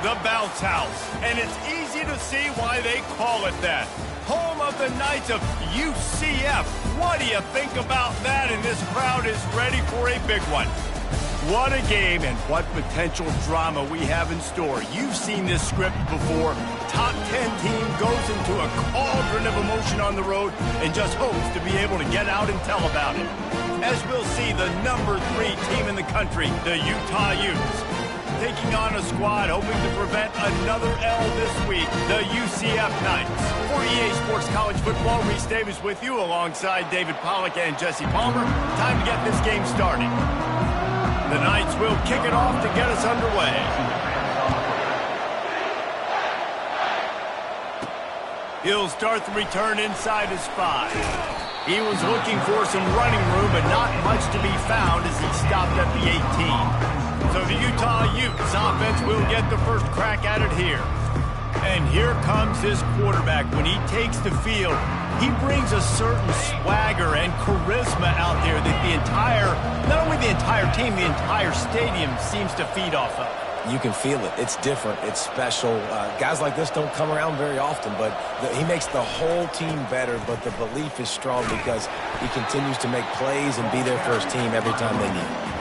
The Bounce House, and it's easy to see why they call it that. Home of the Knights of UCF. What do you think about that? And this crowd is ready for a big one. What a game and what potential drama we have in store. You've seen this script before. Top 10 team goes into a cauldron of emotion on the road and just hopes to be able to get out and tell about it. As we'll see, the number 3 team in the country, the Utah Utes, taking on a squad hoping to prevent another L this week, the UCF Knights. For EA Sports College Football, Reese Davis with you alongside David Pollack and Jesse Palmer. Time to get this game started. The Knights will kick it off to get us underway. He'll start the return inside his 5. He was looking for some running room, but not much to be found as he stopped at the 18. So the Utah Utes offense will get the first crack at it here. And here comes his quarterback. When he takes the field, he brings a certain swagger and charisma out there that not only the entire team, the entire stadium seems to feed off of. You can feel it. It's different. It's special. Guys like this don't come around very often, but he makes the whole team better, but the belief is strong because he continues to make plays and be there for his team every time they need him.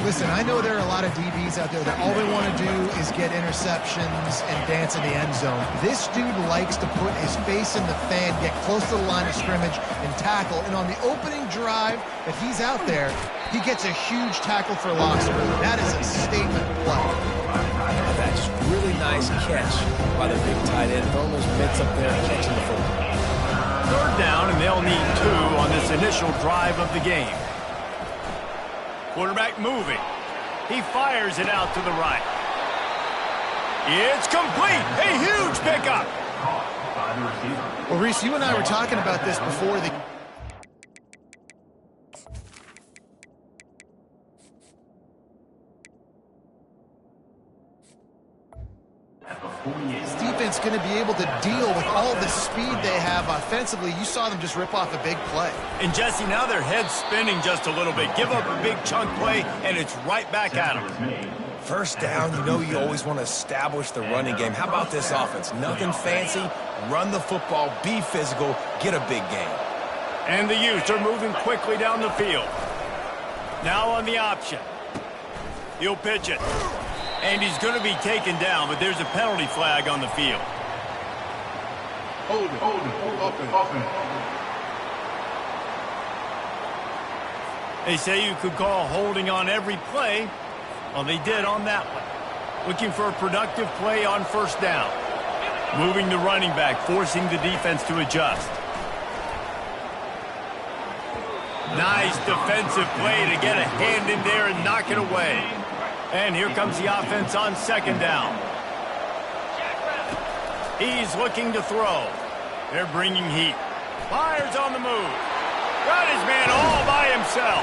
Listen, I know there are a lot of DBs out there that all they want to do is get interceptions and dance in the end zone. This dude likes to put his face in the fan, get close to the line of scrimmage, and tackle. And on the opening drive that he's out there, he gets a huge tackle for loss. That is a statement play. That's really nice catch by the big tight end. Throwing those mitts up there and catching the football. 3rd down, and they'll need 2 on this initial drive of the game. Quarterback moving. He fires it out to the right. It's complete. A huge pickup. Well, Reese, you and I were talking about this before the... This defense going to be able to deal with all the speed they have offensively. You saw them just rip off a big play. And Jesse, now their head's spinning just a little bit. Give up a big chunk play, and it's right back at them. First down, you always want to establish the running game. How about this offense? Nothing fancy. Run the football, be physical, get a big gain. And the Utes are moving quickly down the field. Now on the option. He'll pitch it. And he's going to be taken down, but there's a penalty flag on the field. Hold it, open. They say you could call holding on every play. Well, they did on that one. Looking for a productive play on 1st down. Moving the running back, forcing the defense to adjust. Nice defensive play to get a hand in there and knock it away. And here comes the offense on 2nd down. He's looking to throw. They're bringing heat. Fires on the move. Got his man all by himself.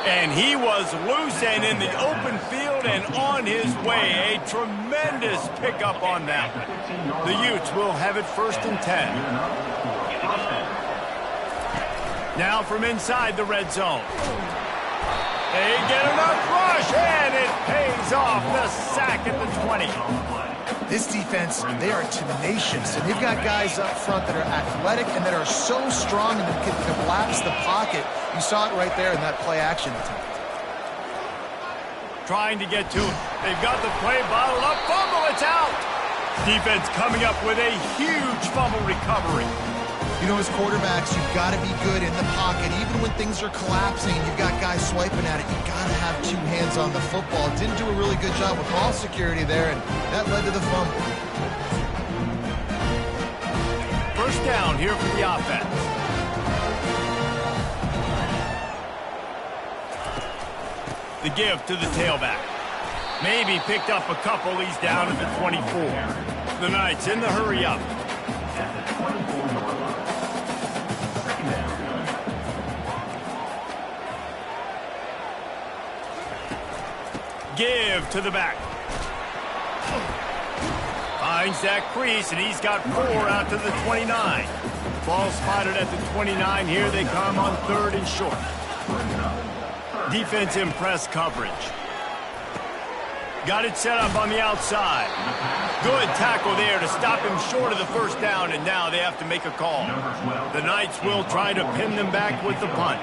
And he was loose and in the open field and on his way. A tremendous pickup on that one. The Utes will have it 1st and 10. Now from inside the red zone. They get enough rush, and it pays off. The sack at the 20. This defense, they are tenacious, and they've got guys up front that are athletic and that are so strong and that can collapse the pocket. You saw it right there in that play-action attempt. Trying to get to it. They've got the play bottled up. Fumble, it's out. Defense coming up with a huge fumble recovery. You know, as quarterbacks, you've got to be good in the pocket. Even when things are collapsing, you've got guys swiping at it. You've got to have 2 hands on the football. Didn't do a really good job with ball security there, and that led to the fumble. 1st down here for the offense. The give to the tailback. Maybe picked up a couple. He's down at the 24. The Knights in the hurry up. Give to the back. Finds that crease, and he's got 4 out to the 29. Ball spotted at the 29. Here they come on 3rd and short. Defense in press coverage. Got it set up on the outside. Good tackle there to stop him short of the first down, and now they have to make a call. The Knights will try to pin them back with the punt.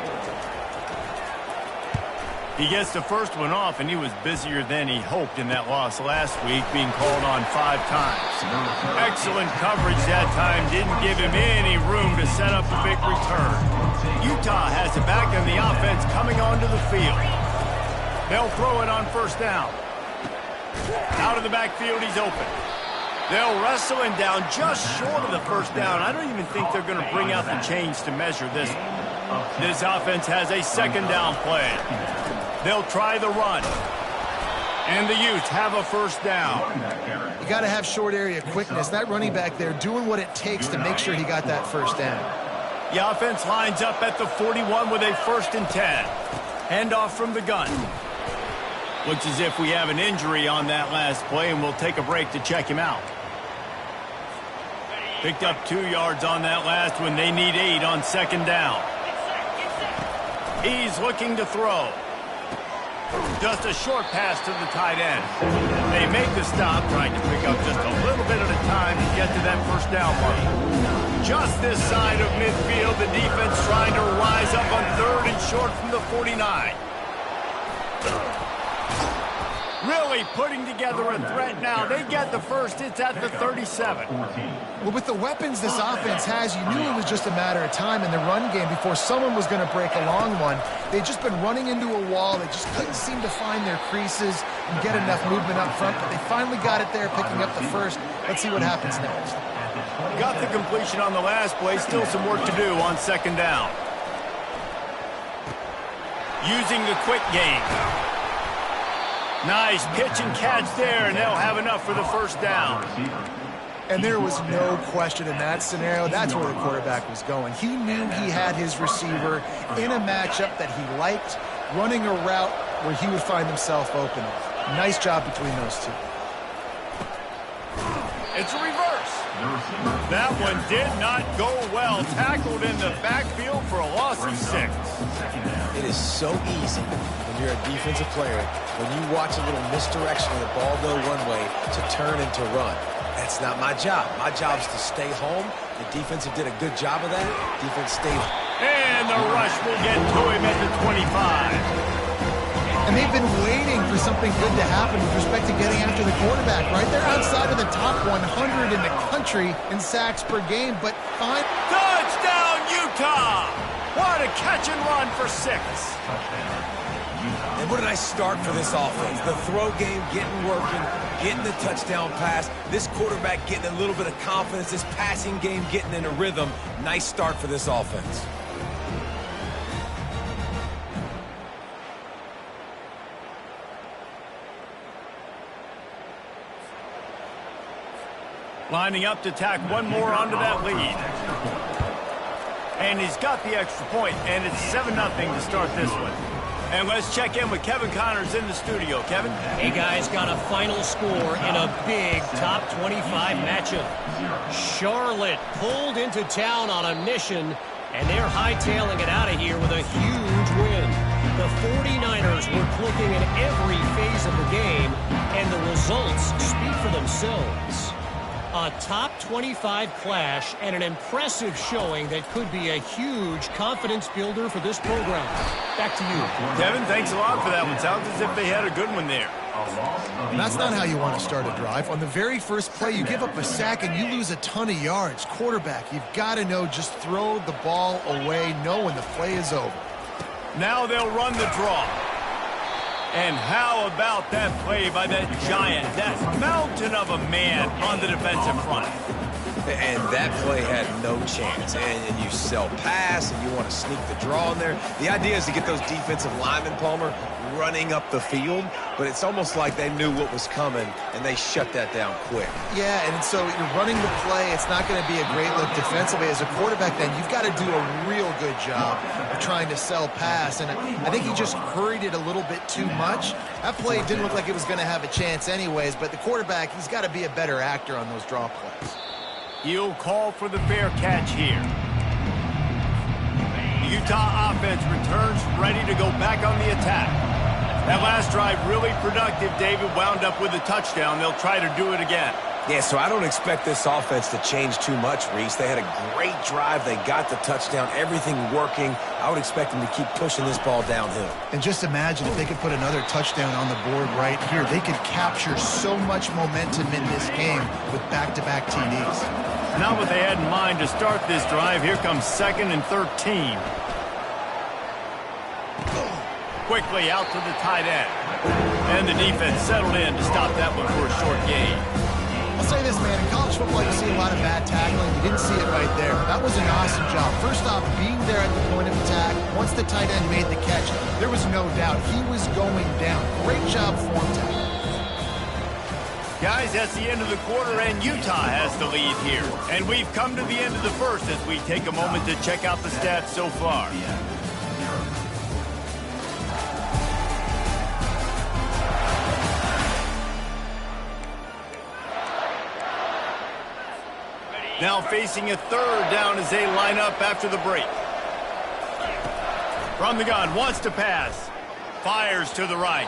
He gets the first one off, and he was busier than he hoped in that loss last week, being called on 5 times. Excellent coverage that time didn't give him any room to set up a big return. Utah has it back, and the offense coming onto the field. They'll throw it on first down. Out of the backfield, he's open. They'll wrestle him down just short of the first down. I don't even think they're going to bring out the chains to measure this. This offense has a second down play. They'll try the run. And the Utes have a first down. You got to have short area quickness. That running back there doing what it takes to make sure he got that first down. The offense lines up at the 41 with a 1st and 10. Handoff from the gun. Looks as if we have an injury on that last play, and we'll take a break to check him out. Picked up 2 yards on that last one. They need 8 on second down. He's looking to throw. Just a short pass to the tight end. They make the stop, trying to pick up just a little bit at a time to get to that first down mark. Just this side of midfield, the defense trying to rise up on 3rd and short from the 49. Really putting together a threat now. They get the first. It's at the 37. Well, with the weapons this offense has, you knew it was just a matter of time in the run game before someone was going to break a long one. They'd just been running into a wall. They just couldn't seem to find their creases and get enough movement up front, but they finally got it there, picking up the first. Let's see what happens next. Got the completion on the last play. Still some work to do on second down. Using the quick game. Nice pitch and catch there, and they'll have enough for the first down. And there was no question in that scenario. That's where the quarterback was going. He knew he had his receiver in a matchup that he liked, running a route where he would find himself open. Nice job between those two. It's a reverse. That one did not go well. Tackled in the backfield for a loss of 6. It is so easy when you're a defensive player, when you watch a little misdirection of the ball go one way, to turn and to run. That's not my job. My job is to stay home. The defensive did a good job of that. Defense stayed home. And the rush will get to him at the 25. And they've been waiting for something good to happen with respect to getting after the quarterback, right? They're outside of the top 100 in the country in sacks per game, but fine. Touchdown, Utah! What a catch and run for 6. And what a nice start for this offense. The throw game getting working, getting the touchdown pass. This quarterback getting a little bit of confidence. This passing game getting in a rhythm. Nice start for this offense. Lining up to tack one more onto that lead. And he's got the extra point, and it's 7-0 to start this one. And let's check in with Kevin Connors in the studio. Kevin? Hey, guys, got a final score in a big top 25 matchup. Charlotte pulled into town on a mission, and they're hightailing it out of here with a huge win. The 49ers were clicking in every phase of the game, and the results speak for themselves. A top 25 clash and an impressive showing that could be a huge confidence builder for this program. Back to you. Kevin, thanks a lot for that one. Sounds as if they had a good one there. That's not how you want to start a drive. On the very first play, you give up a sack and you lose a ton of yards. Quarterback, you've got to know, just throw the ball away, know when the play is over. Now they'll run the draw. And how about that play by that giant, that mountain of a man on the defensive front? And that play had no chance. And you sell pass, and you want to sneak the draw in there. The idea is to get those defensive linemen, Palmer, running up the field. But it's almost like they knew what was coming, and they shut that down quick. Yeah, and so you're running the play. It's not going to be a great look defensively. As a quarterback, then, you've got to do a real good job of trying to sell pass. And I think he just hurried it a little bit too much. That play didn't look like it was going to have a chance anyways, but the quarterback, he's got to be a better actor on those draw plays. He'll call for the fair catch here. The Utah offense returns ready to go back on the attack. That last drive really productive. David wound up with a touchdown. They'll try to do it again. Yeah, so I don't expect this offense to change too much, Reese. They had a great drive. They got the touchdown. Everything working. I would expect them to keep pushing this ball downhill. And just imagine if they could put another touchdown on the board right here. They could capture so much momentum in this game with back-to-back TDs. Not what they had in mind to start this drive. Here comes 2nd and 13. Quickly out to the tight end. And the defense settled in to stop that one for a short gain. I'll say this, man. In college football, you see a lot of bad tackling. You didn't see it right there. That was an awesome job. First off, being there at the point of attack. Once the tight end made the catch, there was no doubt he was going down. Great job form tackle. Guys, that's the end of the quarter, and Utah has the lead here. And we've come to the end of the first as we take a moment to check out the stats so far. Now facing a 3rd down as they line up after the break. From the gun, wants to pass. Fires to the right.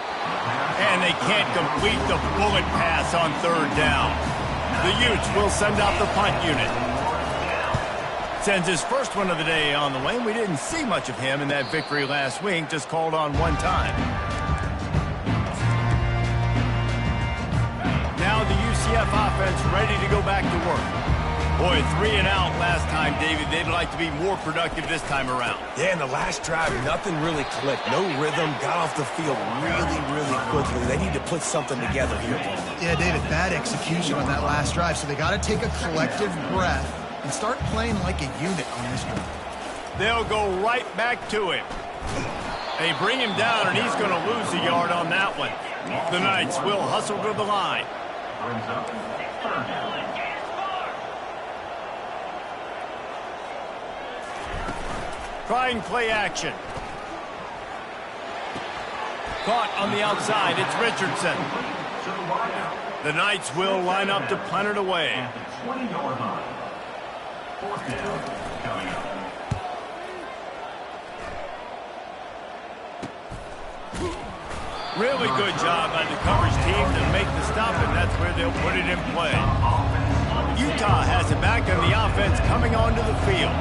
And they can't complete the bullet pass on 3rd down. The Utes will send out the punt unit. Sends his first one of the day on the way. We didn't see much of him in that victory last week, just called on one time. Now the UCF offense ready to go back to work. Boy, 3 and out last time, David. They'd like to be more productive this time around. Yeah, in the last drive, nothing really clicked. No rhythm. Got off the field really, really quickly. They need to put something together here. Yeah, David, bad execution on that last drive. So they got to take a collective breath and start playing like a unit on this drive. They'll go right back to him. They bring him down, and he's going to lose a yard on that one. The Knights will hustle to the line. Trying play action. Caught on the outside. It's Richardson. The Knights will line up to punt it away. Really good job by the coverage team to make the stop, and that's where they'll put it in play. Utah has it back on the offense coming onto the field.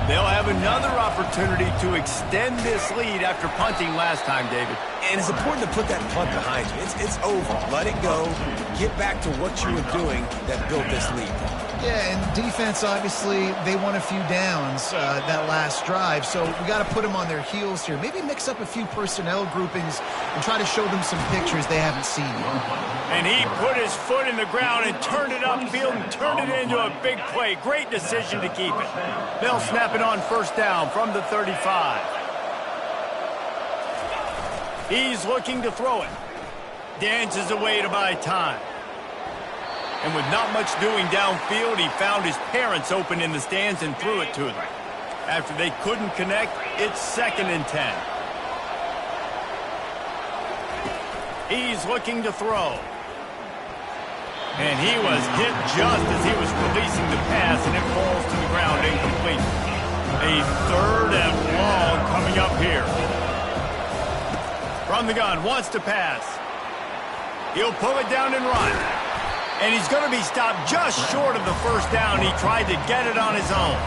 They'll have another opportunity to extend this lead after punting last time, David. And it's important to put that punt behind you. It's over. Let it go. Get back to what you were doing that built this lead. Yeah, and defense, obviously, they won a few downs that last drive, so we got to put them on their heels here. Maybe mix up a few personnel groupings and try to show them some pictures they haven't seen yet. And he put his foot in the ground and turned it upfield and turned it into a big play. Great decision to keep it. They'll snap it on 1st down from the 35. He's looking to throw it. Dances away to buy time. And with not much doing downfield, he found his parents open in the stands and threw it to them. After they couldn't connect, it's 2nd and 10. He's looking to throw. And he was hit just as he was releasing the pass, and it falls to the ground incomplete. A 3rd and long coming up here. From the gun, wants to pass. He'll pull it down and run. And he's going to be stopped just short of the 1st down. He tried to get it on his own.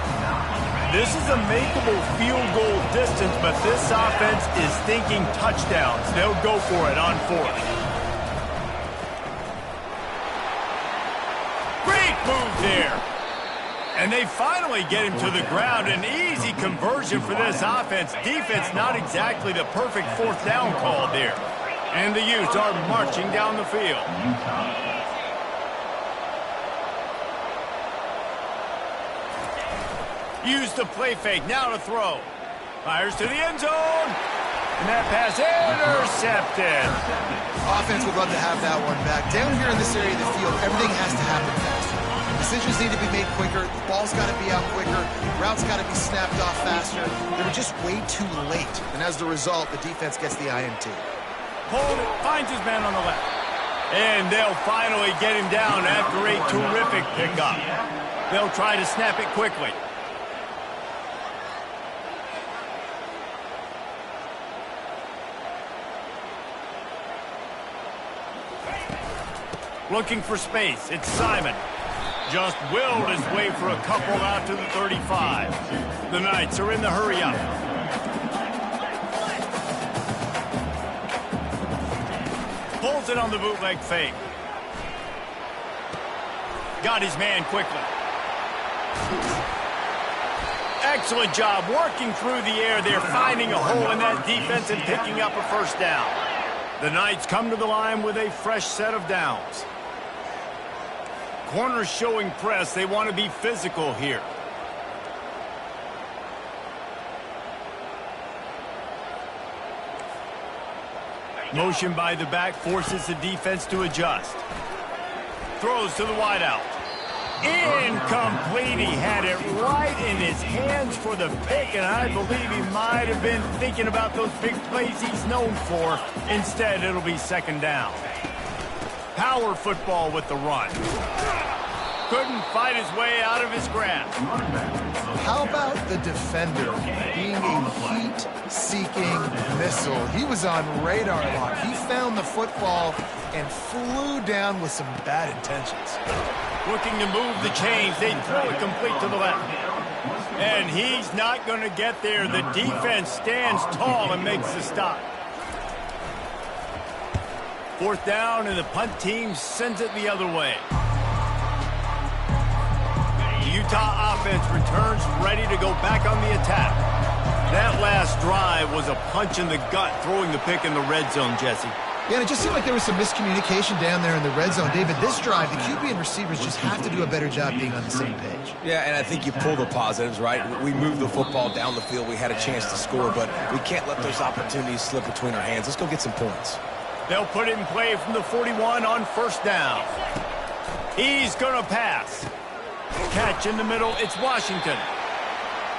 This is a makeable field goal distance, but this offense is thinking touchdowns. They'll go for it on 4th. Great move there. And they finally get him to the ground. An easy conversion for this offense. Defense not exactly the perfect 4th down call there. And the Utes are marching down the field. Use the play fake, now to throw. Fires to the end zone. And that pass intercepted. Offense would love to have that one back. Down here in this area of the field, everything has to happen faster. Decisions need to be made quicker. The ball's got to be out quicker. Routes got to be snapped off faster. They were just way too late. And as the result, the defense gets the INT. Hold it, finds his man on the left. And they'll finally get him down after a terrific pickup. They'll try to snap it quickly. Looking for space. It's Simon. Just willed his way for a couple out to the 35. The Knights are in the hurry-up. Pulls it on the bootleg fake. Got his man quickly. Excellent job working through the air. They're finding a hole in that defense and picking up a first down. The Knights come to the line with a fresh set of downs. Corners showing press. They want to be physical here. Motion by the back forces the defense to adjust. Throws to the wideout. Incomplete. He had it right in his hands for the pick, and I believe he might have been thinking about those big plays he's known for. Instead, it'll be second down. Power football with the run. Couldn't fight his way out of his grasp. How about the defender being a heat-seeking missile? He was on radar lock. He found the football and flew down with some bad intentions. Looking to move the chains. They throw it complete to the left. And he's not going to get there. The defense stands tall and makes the stop. Fourth down, and the punt team sends it the other way. The Utah offense returns ready to go back on the attack. That last drive was a punch in the gut, throwing the pick in the red zone, Jesse. Yeah, and it just seemed like there was some miscommunication down there in the red zone. David, this drive, the QB and receivers just have to do a better job being on the same page. Yeah, and I think you pull the positives, right? We moved the football down the field. We had a chance to score, but we can't let those opportunities slip between our hands. Let's go get some points. They'll put it in play from the 41 on first down. He's going to pass. Catch in the middle. It's Washington.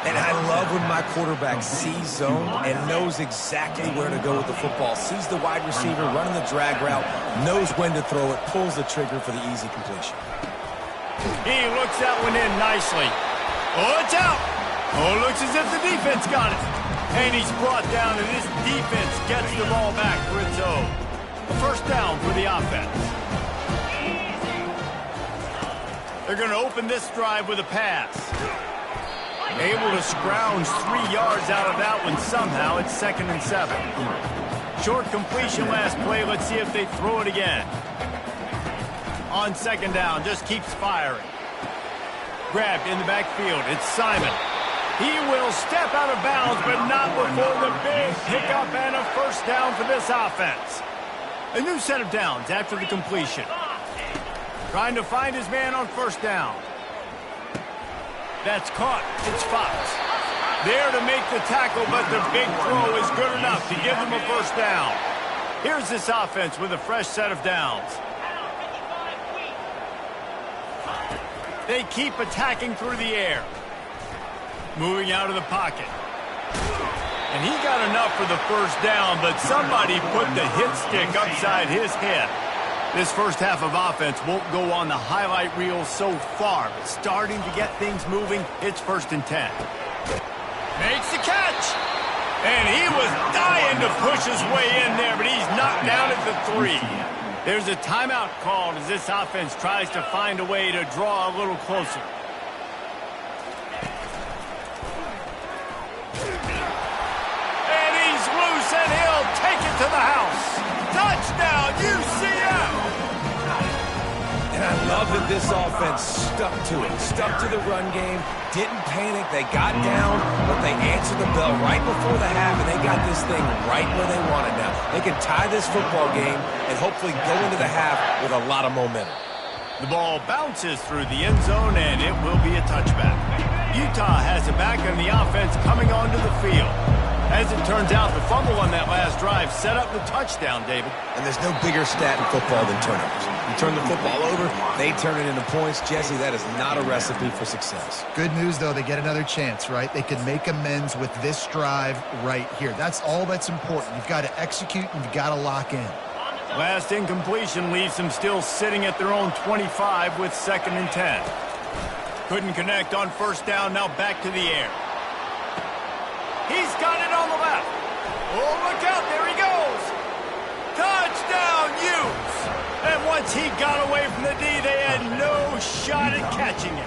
And I love when my quarterback sees zone and knows exactly where to go with the football. Sees the wide receiver running the drag route, knows when to throw it, pulls the trigger for the easy completion. He looks that one in nicely. Oh, it's out. Oh, looks as if the defense got it. And he's brought down, and this defense gets the ball back for its own. A first down for the offense. They're going to open this drive with a pass. Able to scrounge 3 yards out of that one somehow. It's 2nd and 7. Short completion last play. Let's see if they throw it again. On second down, just keeps firing. Grabbed in the backfield. It's Simon. He will step out of bounds, but not before the big pickup and a first down for this offense. A new set of downs after the completion. Trying to find his man on first down. That's caught. It's Fox. There to make the tackle, but the big throw is good enough to give them a first down. Here's this offense with a fresh set of downs. They keep attacking through the air. Moving out of the pocket. And he got enough for the first down, but somebody put the hit stick upside his head. This first half of offense won't go on the highlight reel so far, but starting to get things moving, it's 1st and 10. Makes the catch! And he was dying to push his way in there, but he's knocked down at the 3. There's a timeout called as this offense tries to find a way to draw a little closer. And he's loose, and he'll take it to the house. Touchdown, UCF! And I love that this offense stuck to it. Stuck to the run game. Didn't panic. They got down, but they answered the bell right before the half, and they got this thing right where they want it now. They can tie this football game and hopefully go into the half with a lot of momentum. The ball bounces through the end zone, and it will be a touchback. Utah has it back, and the offense coming onto the field. As it turns out, the fumble on that last drive set up the touchdown, David. And there's no bigger stat in football than turnovers. You turn the football over, they turn it into points. Jesse, that is not a recipe for success. Good news, though, they get another chance, right? They can make amends with this drive right here. That's all that's important. You've got to execute, and you've got to lock in. Last incompletion leaves them still sitting at their own 25 with 2nd and 10. Couldn't connect on first down, now back to the air. He's got it on the left. Oh, look out, there he goes. Touchdown, Utes. And Once he got away from the D, they had no shot at catching it.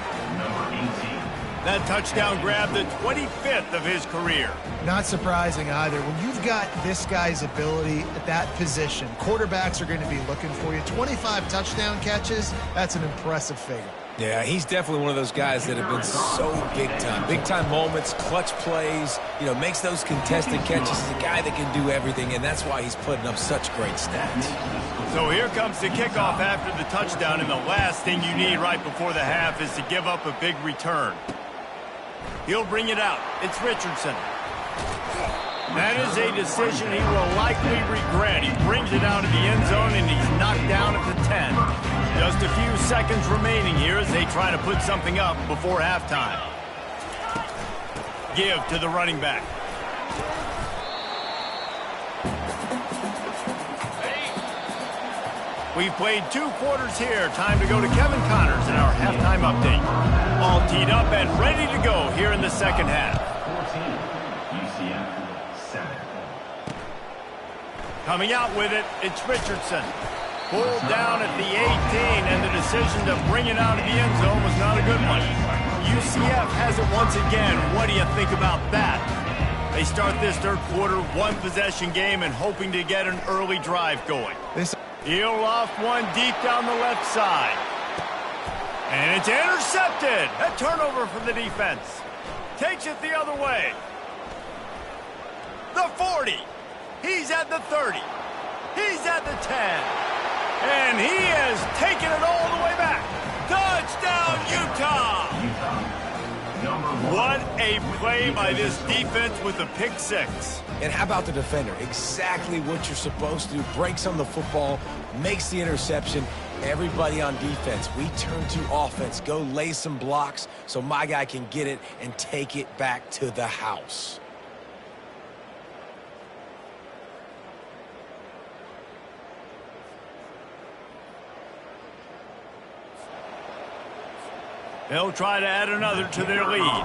That touchdown grabbed the 25th of his career. Not surprising either. When you've got this guy's ability at that position, quarterbacks are going to be looking for you. 25 touchdown catches, that's an impressive figure. Yeah, he's definitely one of those guys that have been so big time. Big time moments, clutch plays, makes those contested catches. He's a guy that can do everything, and that's why he's putting up such great stats. So here comes the kickoff after the touchdown, and the last thing you need right before the half is to give up a big return. He'll bring it out. It's Richardson. That is a decision he will likely regret. He brings it out of the end zone, and he's knocked down at the 10. Just a few seconds remaining here as they try to put something up before halftime. Give to the running back. We've played 2 quarters here. Time to go to Kevin Connors in our halftime update. All teed up and ready to go here in the second half. Coming out with it, it's Richardson. Pulled down at the 18, and the decision to bring it out of the end zone was not a good one. UCF has it once again. What do you think about that? They start this third quarter, 1-possession game, and hoping to get an early drive going. He'll loft one deep down the left side. And it's intercepted. A turnover for the defense. Takes it the other way. The 40. He's at the 30. He's at the 10. And he has taken it all the way back. Touchdown, Utah! What a play by this defense with a pick 6. And how about the defender? Exactly what you're supposed to do. Breaks on the football, makes the interception. Everybody on defense, we turn to offense. Go lay some blocks so my guy can get it and take it back to the house. They'll try to add another to their lead.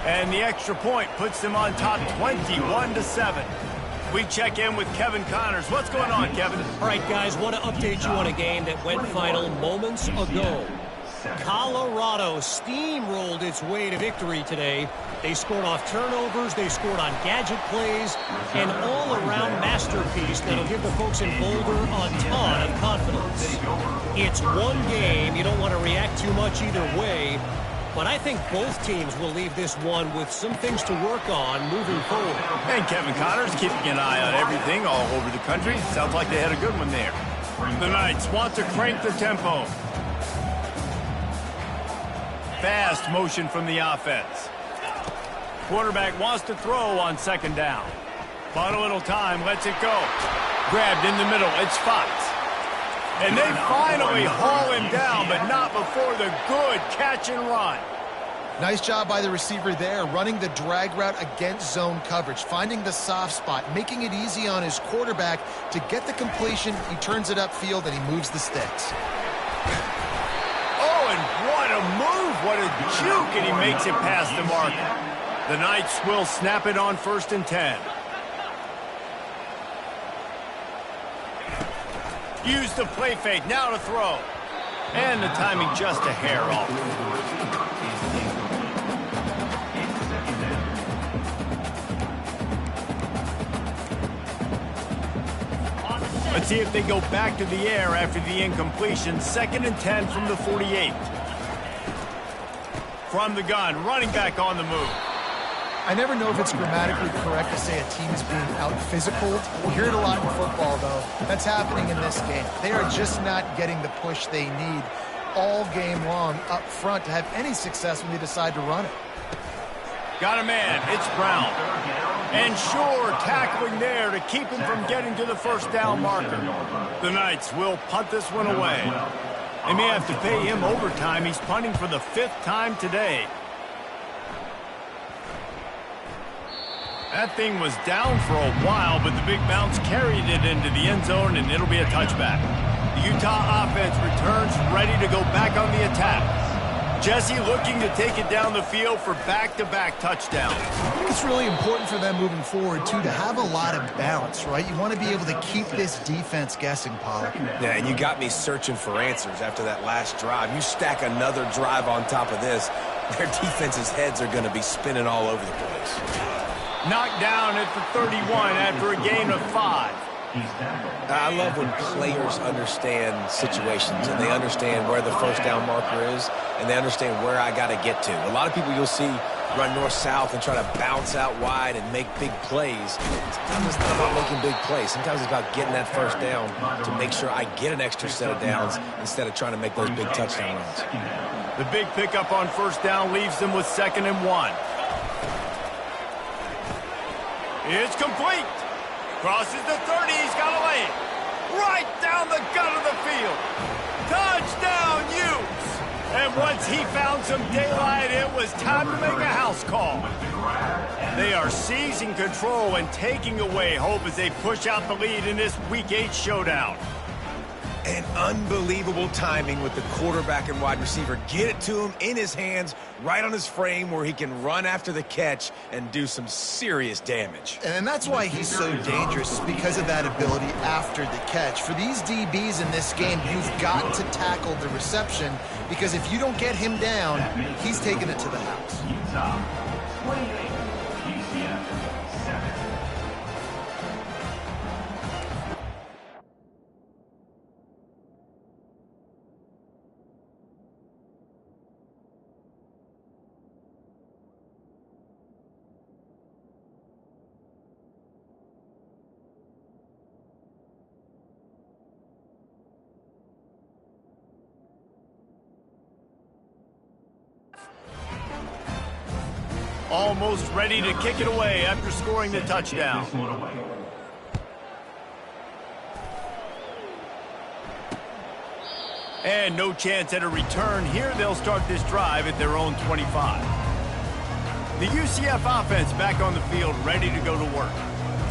And the extra point puts them on top 21-7. We check in with Kevin Connors. What's going on, Kevin? All right, guys, want to update you on a game that went final moments ago. Colorado steamrolled its way to victory today. They scored off turnovers, they scored on gadget plays, an all-around masterpiece that'll give the folks in Boulder a ton of confidence. It's one game, you don't want to react too much either way, but I think both teams will leave this one with some things to work on moving forward. And Kevin Connors keeping an eye on everything all over the country. Sounds like they had a good one there. The Knights want to crank the tempo. Fast motion from the offense. Quarterback wants to throw on second down. But a little time, lets it go. Grabbed in the middle, it's Fox. And they finally haul him down, but not before the good catch and run. Nice job by the receiver there, running the drag route against zone coverage, finding the soft spot, making it easy on his quarterback to get the completion. He turns it upfield, and he moves the sticks. Oh, and what a move, what a juke, and he makes it past the marker. The Knights will snap it on 1st and 10. Use the play fake, now to throw. And the timing just a hair off. Let's see if they go back to the air after the incompletion. 2nd and 10 from the 48. From the gun, running back on the move. I never know if it's grammatically correct to say a team is being out-physical. We hear it a lot in football, though. That's happening in this game. They are just not getting the push they need all game long up front to have any success when they decide to run it. Got a man. It's Brown. And sure, tackling there to keep him from getting to the first down marker. The Knights will punt this one away. They may have to pay him overtime. He's punting for the 5th time today. That thing was down for a while, but the big bounce carried it into the end zone, and it'll be a touchback. The Utah offense returns ready to go back on the attack. Jesse looking to take it down the field for back-to-back touchdowns. I think it's really important for them moving forward, too, to have a lot of balance, right? You want to be able to keep this defense guessing, Pollard. Yeah, and you got me searching for answers after that last drive. You stack another drive on top of this, their defense's heads are going to be spinning all over the place. Knocked down at the 31 after a gain of 5. I love when players understand situations and they understand where the first down marker is and they understand where I got to get to. A lot of people you'll see run north-south and try to bounce out wide and make big plays. Sometimes it's not about making big plays. Sometimes it's about getting that first down to make sure I get an extra set of downs instead of trying to make those big touchdown runs. The big pickup on first down leaves them with 2nd and 1. It's complete. Crosses the 30. He's got to lay it. Right down the gut of the field. Touchdown, Utes. And once he found some daylight, it was time to make a house call. They are seizing control and taking away hope as they push out the lead in this Week 8 showdown. And unbelievable timing with the quarterback and wide receiver. Get it to him in his hands, right on his frame where he can run after the catch and do some serious damage. And that's why he's so dangerous, is because of that ability after the catch. For these DBs in this game, you've got to tackle the reception, because if you don't get him down, he's taking it to the house. Almost ready to kick it away after scoring the touchdown. And no chance at a return. Here they'll start this drive at their own 25. The UCF offense back on the field, ready to go to work.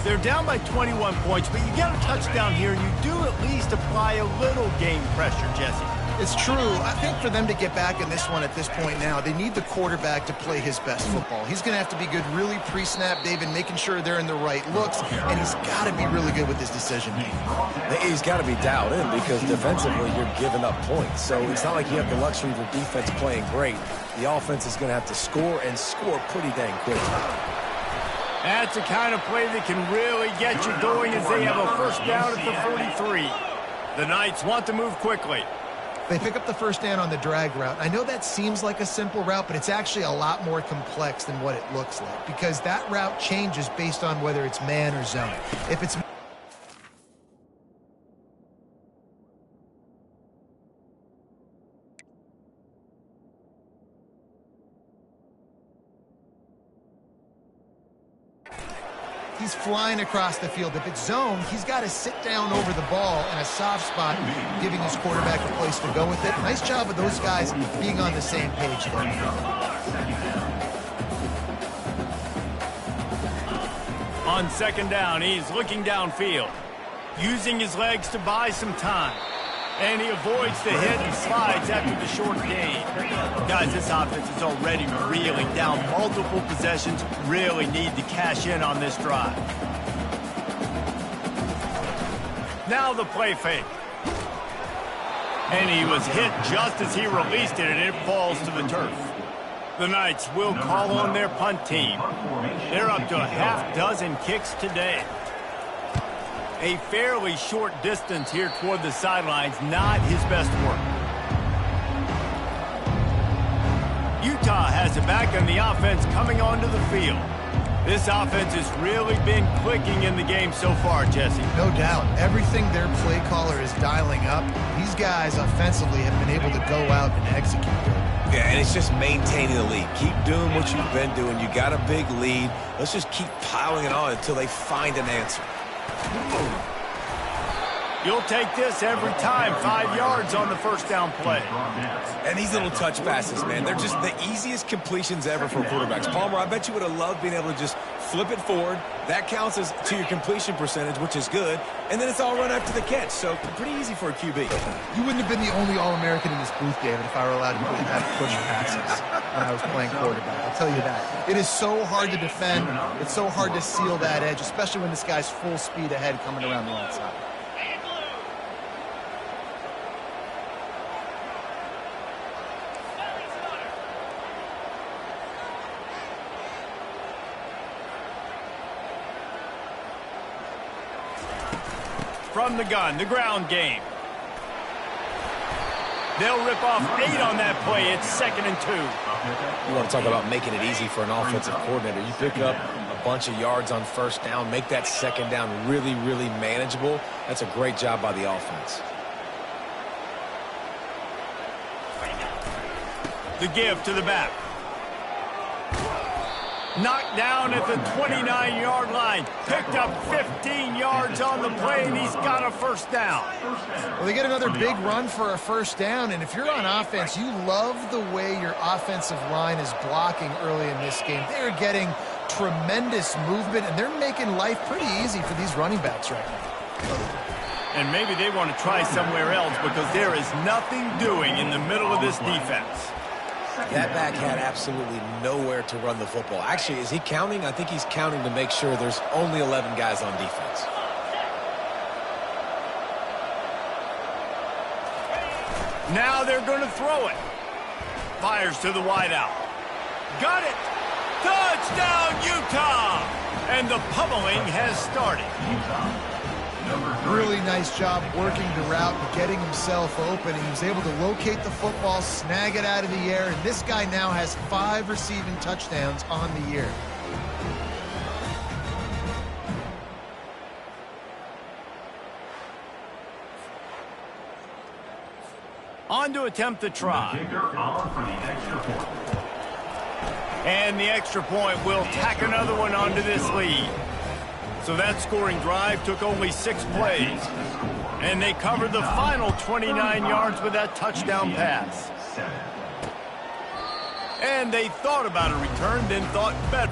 They're down by 21 points, but you get a touchdown here, and you do at least apply a little game pressure, Jesse. It's true. I think for them to get back in this one at this point now, they need the quarterback to play his best football. He's going to have to be good really pre-snap, David, making sure they're in the right looks, and he's got to be really good with his decision-making. He's got to be dialed in because defensively you're giving up points. So it's not like you have the luxury of your defense playing great. The offense is going to have to score and score pretty dang quickly. That's the kind of play that can really get you going as they have a first down at the 43. The Knights want to move quickly. They pick up the first down on the drag route. I know that seems like a simple route, but it's actually a lot more complex than what it looks like, because that route changes based on whether it's man or zone. If it's he's flying across the field. If it's zone, he's got to sit down over the ball in a soft spot, giving his quarterback a place to go with it. Nice job of those guys being on the same page there. On second down, he's looking downfield, using his legs to buy some time. And he avoids the hit and slides after the short gain. Guys, this offense is already reeling down. Multiple possessions, really need to cash in on this drive. Now the play fake. And he was hit just as he released it, and it falls to the turf. The Knights will call on their punt team. They're up to a half dozen kicks today. A fairly short distance here toward the sidelines, not his best work. Utah has it back on the offense coming onto the field. This offense has really been clicking in the game so far, Jesse. No doubt. Everything their play caller is dialing up, these guys offensively have been able to go out and execute. Yeah, and it's just maintaining the lead. Keep doing what you've been doing. You got a big lead. Let's just keep piling it on until they find an answer. You'll take this every time. 5 yards on the first down play. And these little touch passes, man, they're just the easiest completions ever for quarterbacks. Palmer, I bet you would have loved being able to just flip it forward. That counts as to your completion percentage, which is good. And then it's all run after the catch. So pretty easy for a QB. You wouldn't have been the only All-American in this booth, David, if I were allowed to push passes when I was playing quarterback. I'll tell you that. It is so hard to defend. It's so hard to seal that edge, especially when this guy's full speed ahead coming around the outside. From the gun, the ground game. They'll rip off 8 on that play. It's 2nd and 2. You want to talk about making it easy for an offensive coordinator. You pick up a bunch of yards on first down, make that second down really, really manageable. That's a great job by the offense. The give to the back. Knocked down at the 29-yard line. Picked up 15 yards on the play, and he's got a first down. Well, they get another big run for a first down, and if you're on offense, you love the way your offensive line is blocking early in this game. They're getting tremendous movement, and they're making life pretty easy for these running backs right now. And maybe they want to try somewhere else because there is nothing doing in the middle of this defense. That back had absolutely nowhere to run the football. Actually, is he counting? I think he's counting to make sure there's only 11 guys on defense. Now they're going to throw it. Fires to the wideout. Got it. Touchdown, Utah. And the pummeling has started. Really nice job working the route and getting himself open. He was able to locate the football, snag it out of the air, and this guy now has 5 receiving touchdowns on the year. On to attempt the try. And the extra point will tack another one onto this lead. So that scoring drive took only 6 plays. And they covered the final 29 yards with that touchdown pass. And they thought about a return, then thought better.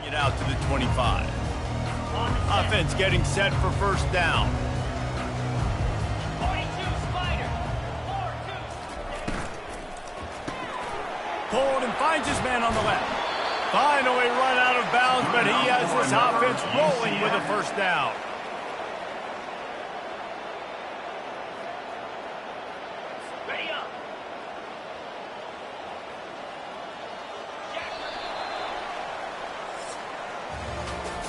It out to the 25. Offense getting set for first down. 42 Spider. 4-2. Cold and finds his man on the left. Finally run out of bounds, but he has this offense rolling with a first down. Ready up.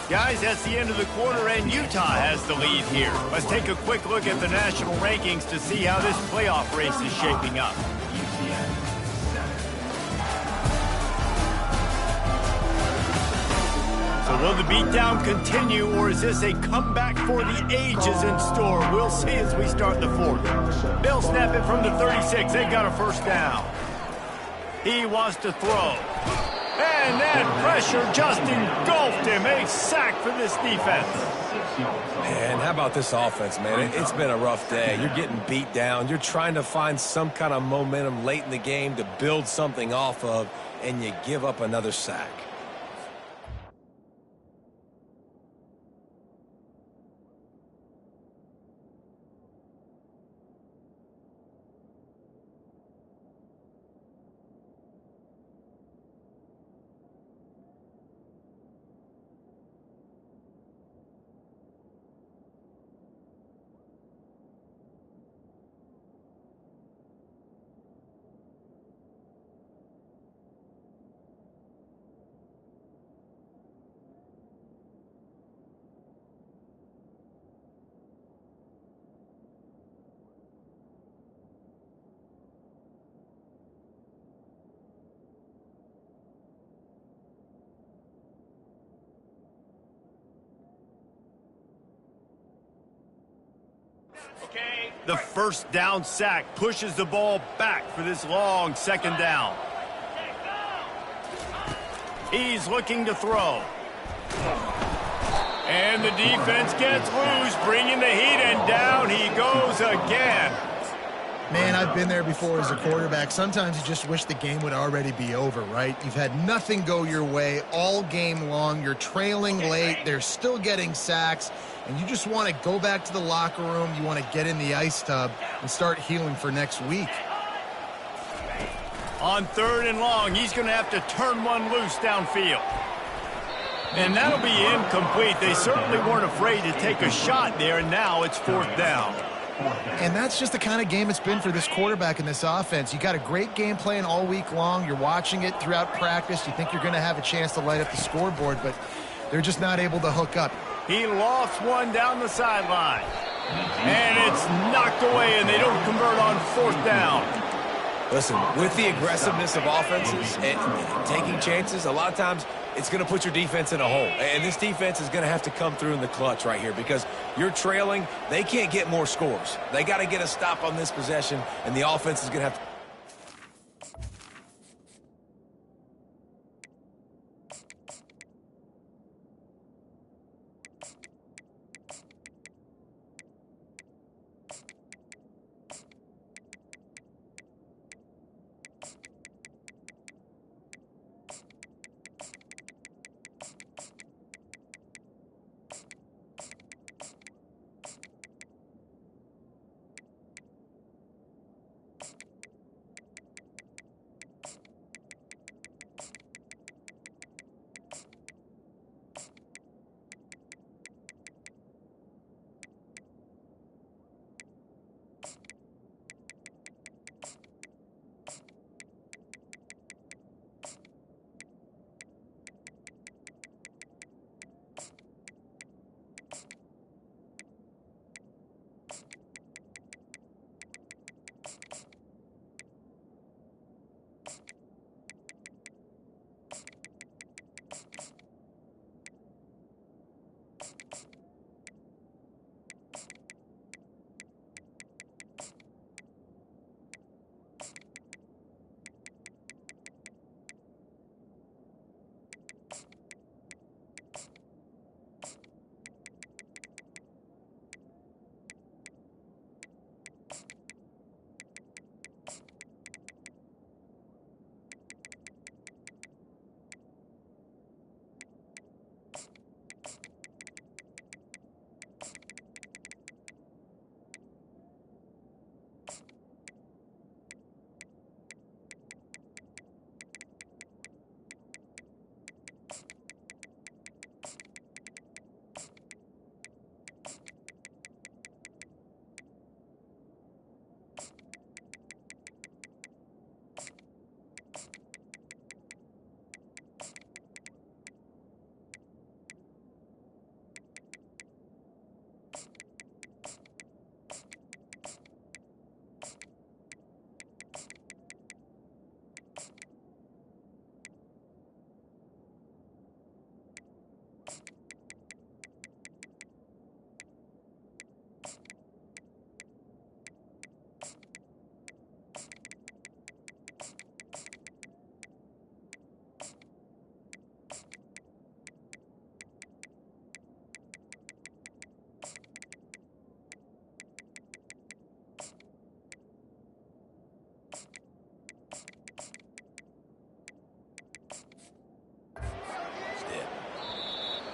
Guys, that's the end of the quarter, and Utah has the lead here. Let's take a quick look at the national rankings to see how this playoff race is shaping up. So will the beatdown continue, or is this a comeback for the ages in store? We'll see as we start the fourth. They'll snap it from the 36. They've got a first down. He wants to throw. And that pressure just engulfed him. A sack for this defense. Man, how about this offense, man? It's been a rough day. You're getting beat down. You're trying to find some kind of momentum late in the game to build something off of, and you give up another sack. The first down sack pushes the ball back for this long second down. He's looking to throw. And the defense gets loose, bringing the heat, and down he goes again. Man, I've been there before as a quarterback. Sometimes you just wish the game would already be over, right? You've had nothing go your way all game long. You're trailing late. They're still getting sacks. And you just want to go back to the locker room. You want to get in the ice tub and start healing for next week. On third and long, he's going to have to turn one loose downfield. And that'll be incomplete. They certainly weren't afraid to take a shot there, and now it's fourth down. And that's just the kind of game it's been for this quarterback in this offense. You got a great game plan all week long. You're watching it throughout practice. You think you're going to have a chance to light up the scoreboard, but they're just not able to hook up. He lofts one down the sideline. And it's knocked away, and they don't convert on fourth down. Listen, with the aggressiveness of offenses and taking chances, a lot of times it's going to put your defense in a hole. And this defense is going to have to come through in the clutch right here because you're trailing. They can't get more scores. They got to get a stop on this possession, and the offense is going to have to.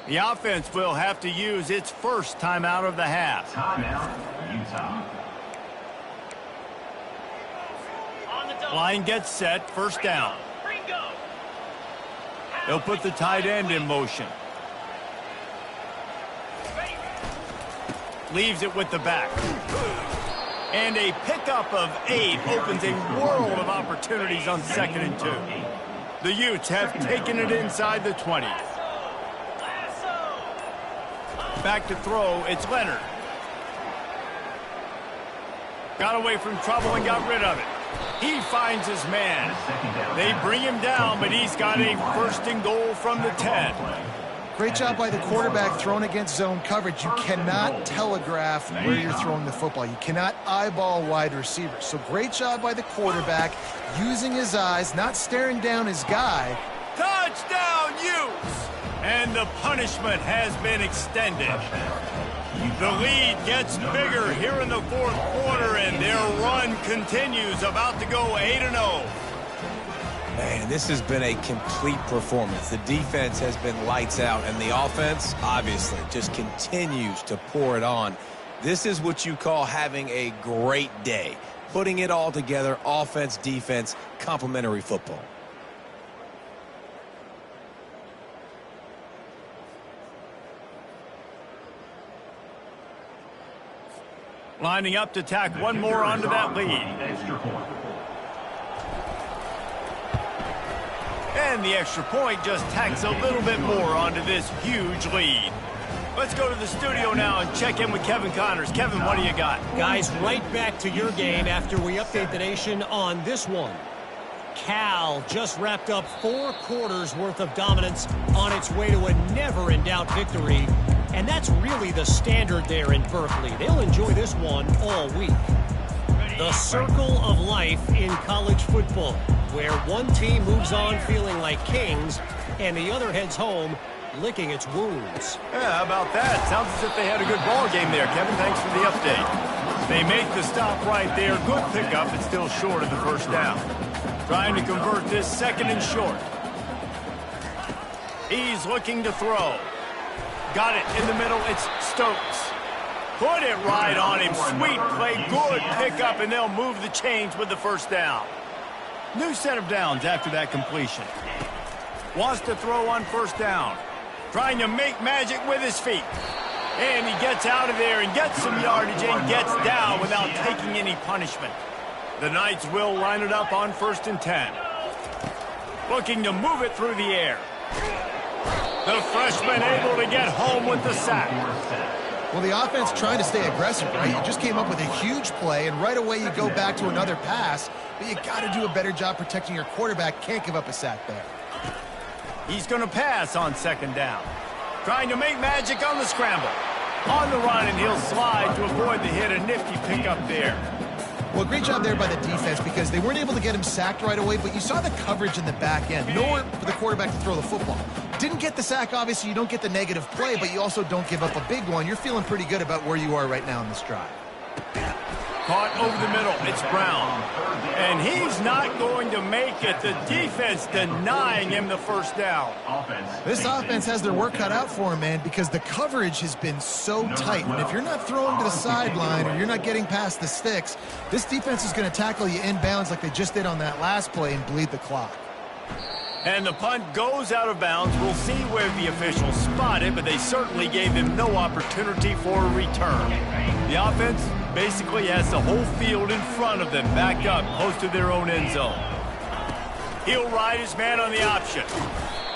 The offense will have to use its first timeout of the half. Timeout, Utah. Line gets set, first down. They'll put the tight end in motion. Leaves it with the back. And a pickup of 8 opens a world of opportunities on 2nd and 2. The Utes have taken it inside the 20. Back to throw, it's Leonard. Got away from trouble and got rid of it. He finds his man. They bring him down, but he's got a 1st and goal from the 10. Great job by the quarterback throwing against zone coverage. You cannot telegraph where you're throwing the football. You cannot eyeball wide receivers. So great job by the quarterback using his eyes, not staring down his guy. Touchdown, Utes! And the punishment has been extended. The lead gets bigger here in the 4th quarter, and their run continues, about to go 8-0. Man, this has been a complete performance. The defense has been lights out, and the offense, obviously, just continues to pour it on. This is what you call having a great day. Putting it all together, offense, defense, complementary football. Lining up to tack one more onto that lead. And the extra point just tacks a little bit more onto this huge lead. Let's go to the studio now and check in with Kevin Connors. Kevin, what do you got? Guys, right back to your game after we update the nation on this one. Cal just wrapped up 4 quarters worth of dominance on its way to a never-in-doubt victory. And that's really the standard there in Berkeley. They'll enjoy this one all week. The circle of life in college football, where one team moves on feeling like kings and the other heads home licking its wounds. Yeah, how about that? Sounds as if they had a good ball game there, Kevin. Thanks for the update. They make the stop right there. Good pickup. It's still short of the 1st down. Trying to convert this 2nd and short. He's looking to throw. Got it in the middle. It's Stokes. Put it right on him. Sweet play. Good pickup, and they'll move the chains with the 1st down. New set of downs after that completion. Wants to throw on 1st down. Trying to make magic with his feet. And he gets out of there and gets some yardage and gets down without taking any punishment. The Knights will line it up on 1st and 10. Looking to move it through the air. The freshman able to get home with the sack. Well, the offense trying to stay aggressive, right? You just came up with a huge play, and right away you go back to another pass, but you got to do a better job protecting your quarterback. Can't give up a sack there. He's going to pass on 2nd down. Trying to make magic on the scramble. On the run, and he'll slide to avoid the hit. A nifty pickup there. Well, great job there by the defense because they weren't able to get him sacked right away, but you saw the coverage in the back end. Nowhere for the quarterback to throw the football. Didn't get the sack, obviously. You don't get the negative play, but you also don't give up a big one. You're feeling pretty good about where you are right now in this drive. Caught over the middle. It's Brown. And he's not going to make it. The defense denying him the 1st down. This offense has their work cut out for him, man, because the coverage has been so tight. And if you're not throwing to the sideline or you're not getting past the sticks, this defense is going to tackle you inbounds like they just did on that last play and bleed the clock. And the punt goes out of bounds. We'll see where the officials spot it, but they certainly gave him no opportunity for a return. The offense basically has the whole field in front of them, backed up close to their own end zone. He'll ride his man on the option.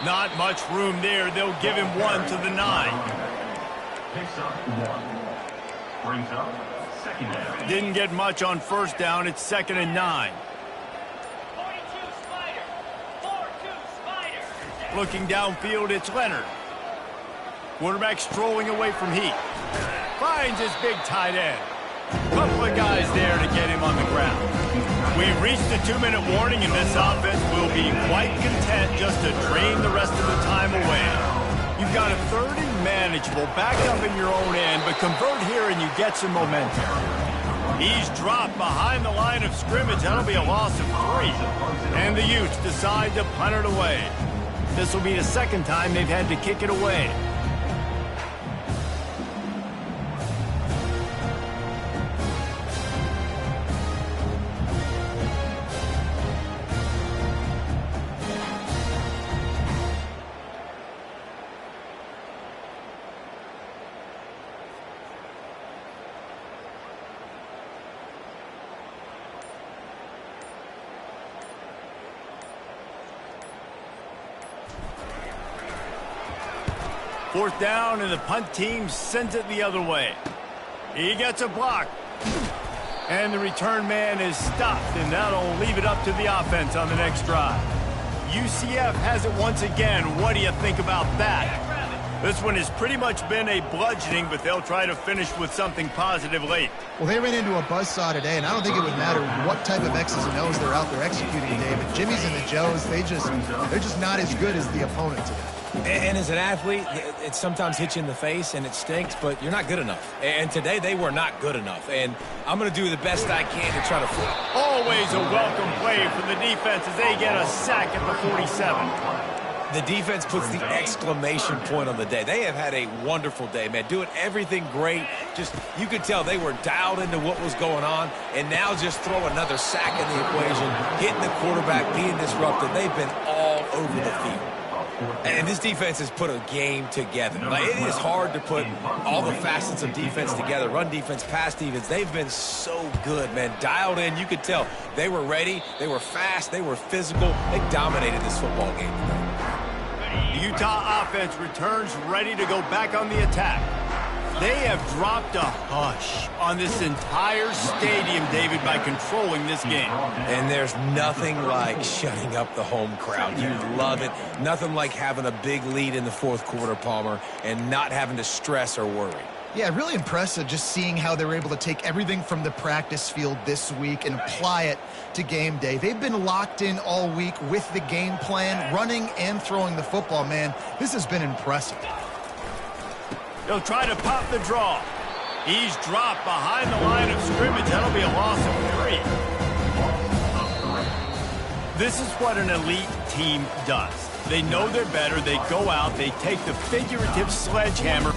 Not much room there. They'll give him 1 to the 9. Picks up 1. Brings up 2nd down. Didn't get much on 1st down. It's 2nd and 9. Looking downfield, it's Leonard. Quarterback strolling away from Heat. Finds his big tight end. Couple of guys there to get him on the ground. We've reached the 2-minute warning, and this offense will be quite content just to drain the rest of the time away. You've got a 30 manageable, back up in your own end, but convert here and you get some momentum. He's dropped behind the line of scrimmage. That'll be a loss of 3. And the Utes decide to punt it away. This will be the 2nd time they've had to kick it away. 4th down, and the punt team sends it the other way. He gets a block. And the return man is stopped, and that'll leave it up to the offense on the next drive. UCF has it once again. What do you think about that? This one has pretty much been a bludgeoning, but they'll try to finish with something positive late. Well, they ran into a buzzsaw today, and I don't think it would matter what type of X's and O's they're out there executing today. But Jimmy's and the Joes, they're just not as good as the opponent today. And as an athlete, it sometimes hits you in the face and it stinks, but you're not good enough. And today they were not good enough. And I'm going to do the best I can to try to flip. Always a welcome play for the defense as they get a sack at the 47. The defense puts the exclamation point on the day. They have had a wonderful day, man. Doing everything great. Just, you could tell they were dialed into what was going on. And now just throw another sack in the equation, hitting the quarterback, being disrupted. They've been all over the field. And this defense has put a game together. Like, it is hard to put all the facets of defense together. Run defense, pass defense. They've been so good, man. Dialed in. You could tell they were ready. They were fast. They were physical. They dominated this football game today. The Utah offense returns ready to go back on the attack. They have dropped a hush on this entire stadium, David, by controlling this game. And there's nothing like shutting up the home crowd. You love it. Nothing like having a big lead in the 4th quarter, Palmer, and not having to stress or worry. Yeah, really impressive just seeing how they were able to take everything from the practice field this week and apply it to game day. They've been locked in all week with the game plan, running and throwing the football, man. This has been impressive. He'll try to pop the draw. He's dropped behind the line of scrimmage. That'll be a loss of 3. This is what an elite team does. They know they're better. They go out. They take the figurative sledgehammer.